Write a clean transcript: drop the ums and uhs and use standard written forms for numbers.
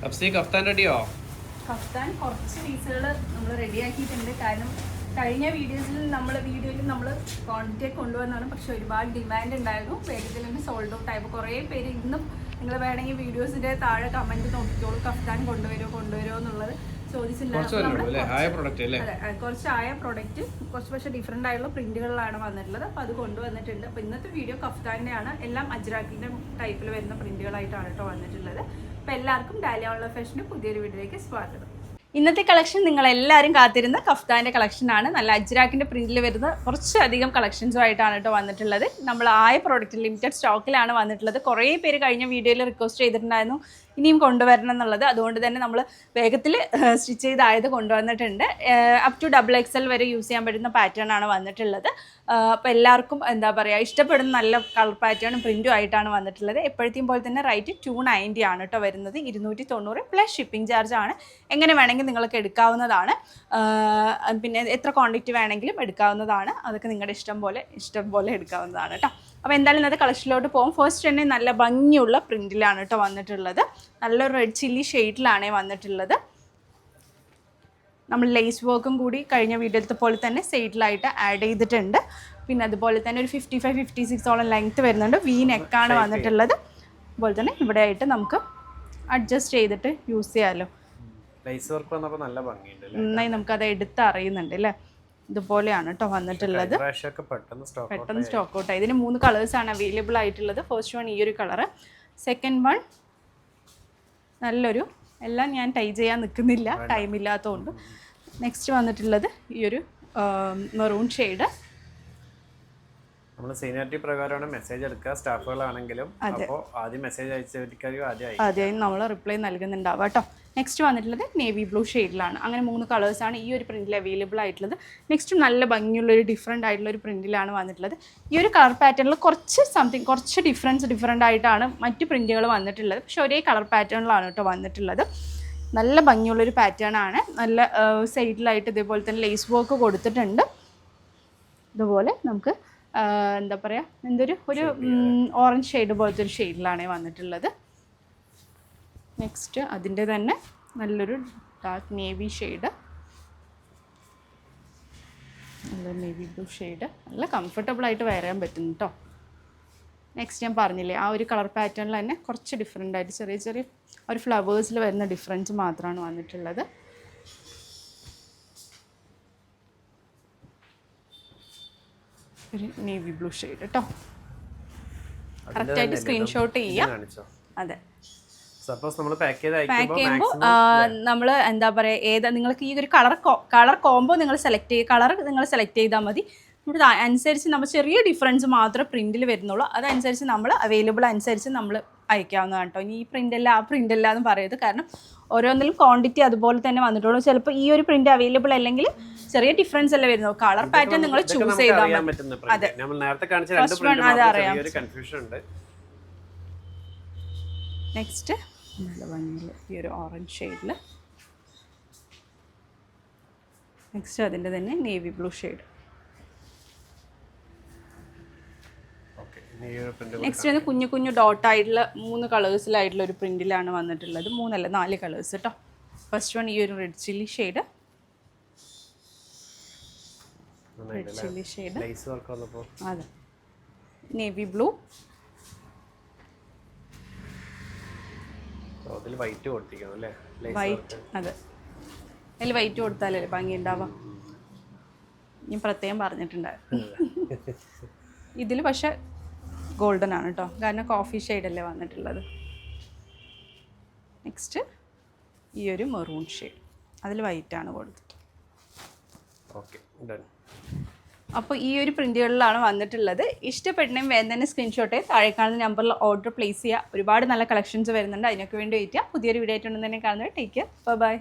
Kaftan റെഡിയോ? Kaftan കുറച്ച് പീസുകൾ നമ്മൾ റെഡിയാക്കിയിട്ടുണ്ട്. കാരണം കഴിഞ്ഞ വീഡിയോയിൽ നമ്മൾ ക്വാണ്ടിറ്റി കൊണ്ടുവന്നാണ്, പക്ഷെ ഒരുപാട് ഡിമാൻഡ് ഉണ്ടായിരുന്നു. വേഗത്തിൽ തന്നെ സോൾഡ് ഔട്ട് ആയപ്പോൾ കുറേ പേര് ഇന്നും നിങ്ങൾ വേണമെങ്കിൽ വീഡിയോസിൻ്റെ താഴെ കമൻറ്റ് നോക്കിക്കോളൂ, കഫ്താൻ കൊണ്ടുവരുമോ എന്നുള്ളത് ചോദിച്ചിട്ടുണ്ടായിരുന്നു. കുറച്ച് ആയ പ്രൊഡക്റ്റ് കുറച്ച് പക്ഷേ ഡിഫറെൻ്റ് ആയിട്ടുള്ള പ്രിന്റുകളിലാണ് വന്നിട്ടുള്ളത്. അപ്പോൾ അത് കൊണ്ടുവന്നിട്ടുണ്ട്. അപ്പോൾ ഇന്നത്തെ വീഡിയോ കഫ്താൻ്റെയാണ്. എല്ലാം അജ്രാക്കിൻ്റെ ടൈപ്പിൽ വരുന്ന പ്രിന്റുകളായിട്ടാണ് കേട്ടോ വന്നിട്ടുള്ളത്. അപ്പോൾ എല്ലാവർക്കും ഡാലിയ ഓൺലൈൻ ഫാഷൻ്റെ പുതിയൊരു വീഡിയോയിലേക്ക് സ്വാഗതം. ഇന്നത്തെ കളക്ഷൻ നിങ്ങൾ എല്ലാവരും കാത്തിരുന്ന കഫ്താൻ്റെ കളക്ഷനാണ്. നല്ല അജ്രാക്കിൻ്റെ പ്രിന്റിൽ വരുന്ന കുറച്ചധികം കളക്ഷൻസുമായിട്ടാണ് കേട്ടോ വന്നിട്ടുള്ളത്. നമ്മൾ ആയ പ്രോഡക്റ്റ് ലിമിറ്റഡ് സ്റ്റോക്കിലാണ് വന്നിട്ടുള്ളത്. കുറേ പേര് കഴിഞ്ഞ വീഡിയോയിൽ റിക്വസ്റ്റ് ചെയ്തിട്ടുണ്ടായിരുന്നു ഇനിയും കൊണ്ടുവരണം എന്നുള്ളത്. അതുകൊണ്ട് തന്നെ നമ്മൾ വേഗത്തിൽ സ്റ്റിച്ച് ചെയ്തായത് കൊണ്ടുവന്നിട്ടുണ്ട്. അപ് ടു XXL വരെ യൂസ് ചെയ്യാൻ പറ്റുന്ന പാറ്റേൺ ആണ് വന്നിട്ടുള്ളത്. അപ്പോൾ എല്ലാവർക്കും എന്താ പറയുക, ഇഷ്ടപ്പെടുന്ന നല്ല കളർ പാറ്റേണും പ്രിൻറ്റും ആയിട്ടാണ് വന്നിട്ടുള്ളത്. എപ്പോഴത്തെയും പോലെ തന്നെ റേറ്റ് 290 ആണ് കേട്ടോ വരുന്നത്. 290 പ്ലസ് ഷിപ്പിംഗ് ചാർജ് ആണ്. എങ്ങനെ വേണമെങ്കിൽ നിങ്ങൾക്ക് എടുക്കാവുന്നതാണ്. പിന്നെ എത്ര ക്വാണ്ടിറ്റി വേണമെങ്കിലും എടുക്കാവുന്നതാണ്. അതൊക്കെ നിങ്ങളുടെ ഇഷ്ടം പോലെ എടുക്കാവുന്നതാണ് കേട്ടോ. അപ്പോൾ എന്തായാലും ഇന്നത്തെ കളക്ഷനിലോട്ട് പോകും. ഫസ്റ്റ് തന്നെ നല്ല ഭംഗിയുള്ള പ്രിൻറ്റിലാണ് കേട്ടോ വന്നിട്ടുള്ളത്. നല്ലൊരു റെഡ് ചില്ലി ഷെയ്ഡിലാണ് വന്നിട്ടുള്ളത്. നമ്മൾ ലേസ് വർക്കും കൂടി കഴിഞ്ഞ വീഡിയോയിലത്തെ പോലെ തന്നെ സൈഡിലായിട്ട് ആഡ് ചെയ്തിട്ടുണ്ട്. പിന്നെ അതുപോലെ തന്നെ ഒരു 55-56 ലെങ്ത്ത് വരുന്നുണ്ട്. വി നെക്കാണ് വന്നിട്ടുള്ളത്. അതുപോലെ തന്നെ ഇവിടെ ആയിട്ട് നമുക്ക് അഡ്ജസ്റ്റ് ചെയ്തിട്ട് യൂസ് ചെയ്യാമല്ലോ. നന്നായി നമുക്കത് എടുത്ത് അറിയുന്നുണ്ട് അല്ലേ. ഇതുപോലെയാണ് കേട്ടോ വന്നിട്ടുള്ളത്. പെട്ടെന്ന് സ്റ്റോക്ക് ഔട്ട് ആയി. ഇതിന് 3 കളേഴ്സാണ് അവൈലബിൾ ആയിട്ടുള്ളത്. ഫസ്റ്റ് വൺ ഈ ഒരു കളറ്, സെക്കൻഡ് വൺ നല്ലൊരു, എല്ലാം ഞാൻ ടൈ ചെയ്യാൻ നിൽക്കുന്നില്ല ടൈം ഇല്ലാത്തതുകൊണ്ട്. നെക്സ്റ്റ് വന്നിട്ടുള്ളത് ഈ ഒരു മെറൂൺ ഷെയ്ഡ്. നമ്മൾ സീനിയോറിറ്റി പ്രകാരമാണ് മെസ്സേജ് എടുക്കുക. സ്റ്റാഫുകളാണെങ്കിലും ആദ്യം മെസ്സേജ് അയച്ചവർക്കായിരിക്കും ആദ്യം നമ്മൾ റിപ്ലൈ നൽകുന്നുണ്ടാവുക കേട്ടോ. നെക്സ്റ്റ് വന്നിട്ടുള്ളത് നേവി ബ്ലൂ ഷെയ്ഡിലാണ്. അങ്ങനെ 3 കളേഴ്സാണ് ഈ ഒരു പ്രിന്റിൽ അവൈലബിൾ ആയിട്ടുള്ളത്. നെക്സ്റ്റ് നല്ല ഭംഗിയുള്ളൊരു ഡിഫറെൻ്റ് ആയിട്ടുള്ളൊരു പ്രിന്റിലാണ് വന്നിട്ടുള്ളത്. ഈ ഒരു കളർ പാറ്റേണിൽ കുറച്ച് ഡിഫറെൻ്റ് ആയിട്ടാണ് മറ്റ് പ്രിന്റുകൾ വന്നിട്ടുള്ളത്. പക്ഷെ ഒരേ കളർ പാറ്റേണിലാണ് കേട്ടോ വന്നിട്ടുള്ളത്. നല്ല ഭംഗിയുള്ളൊരു പാറ്റേൺ ആണ്. നല്ല സൈഡിലായിട്ട് ഇതേപോലെ തന്നെ ലേസ് വർക്ക് കൊടുത്തിട്ടുണ്ട്. ഇതുപോലെ നമുക്ക് എന്താ പറയുക, ഒരു ഓറഞ്ച് ഷെയ്ഡ് പോലത്തെ ഒരു ഷെയ്ഡിലാണ് വന്നിട്ടുള്ളത്. നെക്സ്റ്റ് അതിൻ്റെ തന്നെ നല്ലൊരു ഡാർക്ക് നേവി ഷെയ്ഡ്, നല്ല നേവി ബ്ലൂ ഷെയ്ഡ്. നല്ല കംഫർട്ടബിളായിട്ട് വെയർ ചെയ്യാൻ പറ്റും കേട്ടോ. നെക്സ്റ്റ് ഞാൻ പറഞ്ഞില്ലേ, ആ ഒരു കളർ പാറ്റേണിൽ തന്നെ കുറച്ച് ഡിഫറെൻ്റ് ആയിട്ട് ചെറിയ ഒരു ഫ്ലവേഴ്സിൽ വരുന്ന ഡിഫറൻസ് മാത്രമാണ് വന്നിട്ടുള്ളത്. ഒരു നേവി ബ്ലൂ ഷെയ്ഡ് കേട്ടോ. കറക്റ്റായിട്ട് സ്ക്രീൻഷോട്ട് ചെയ്യാം. അതെ, സപ്പോസ് നമ്മൾ പാക്ക് ചെയ്യുമ്പോൾ നമ്മൾ എന്താ പറയുക, നിങ്ങൾക്ക് ഈ ഒരു കളർ കോംബോ നിങ്ങൾ സെലക്ട് ചെയ്താൽ മതി. നമ്മുടെ അനുസരിച്ച് നമ്മൾ ചെറിയ ഡിഫറൻസ് മാത്രമേ പ്രിൻറ്റിൽ വരുന്നുള്ളൂ. അതനുസരിച്ച് നമ്മൾ അവൈലബിൾ അനുസരിച്ച് നമ്മൾ അയക്കാവുന്നതാണ് കേട്ടോ. ഇനി ഈ പ്രിൻ്റല്ല ആ പ്രിൻ്റല്ല എന്ന് പറയരുത്. കാരണം ഓരോന്നിലും ക്വാണ്ടിറ്റി അതുപോലെ തന്നെ വന്നിട്ടുള്ളൂ. ചിലപ്പോൾ ഈ ഒരു പ്രിൻ്റ് അവൈലബിൾ അല്ലെങ്കിൽ ചെറിയ ഡിഫറൻസ് അല്ലേ വരുന്നത്. കളർ പാറ്റേൺ നിങ്ങൾ ചൂസ് ചെയ്താൽ മതി. അതെ, അത് അറിയാം. നെക്സ്റ്റ് നല്ല ഭംഗിയിൽ ഈ ഒരു ഓറഞ്ച് ഷെയ്ഡിൽ. നെക്സ്റ്റ് അതിൻ്റെ തന്നെ നേവി ബ്ലൂ ഷെയ്ഡ്. നെക്സ്റ്റ് വന്ന് കുഞ്ഞു ഡോട്ടായിട്ടുള്ള 3 കളേഴ്സിലായിട്ടുള്ള ഒരു പ്രിന്റിലാണ് വന്നിട്ടുള്ളത്. 4 കളേഴ്സ് കേട്ടോ. ഫസ്റ്റ് വൺ ഈ ഒരു റെഡ് ചില്ലി ഷെയ്ഡ്, അതെ, നേവി ബ്ലൂ, വൈറ്റ്. അതെ, അതിൽ വൈറ്റ് കൊടുത്താലല്ലേ ഭംഗി ഉണ്ടാവാം. ഞാൻ പ്രത്യേകം പറഞ്ഞിട്ടുണ്ടായിരുന്നു. ഇതിൽ പക്ഷെ ഗോൾഡൻ ആണ് കേട്ടോ, കാരണം കോഫി ഷെയ്ഡല്ലേ വന്നിട്ടുള്ളത്. നെക്സ്റ്റ് ഈ ഒരു മെറൂൺ ഷെയ്ഡ്, അതിൽ വൈറ്റ് ആണ് കൊടുത്തിട്ട്. അപ്പോൾ ഈ ഒരു പ്രിന്റുകളിലാണ് വന്നിട്ടുള്ളത്. ഇഷ്ടപ്പെട്ടെങ്കിൽ വേഗം തന്നെ സ്ക്രീൻഷോട്ട് താഴെ കാണുന്ന നമ്പറിൽ ഓർഡർ പ്ലേസ് ചെയ്യുക. ഒരുപാട് നല്ല കളക്ഷൻസ് വരുന്നുണ്ട്. അതിനൊക്കെ വേണ്ടി വെയിറ്റ് ചെയ്യുക. പുതിയൊരു വീഡിയോ ആയിട്ടുണ്ടെന്ന് തന്നെ കാണുന്നത്. Take care, by.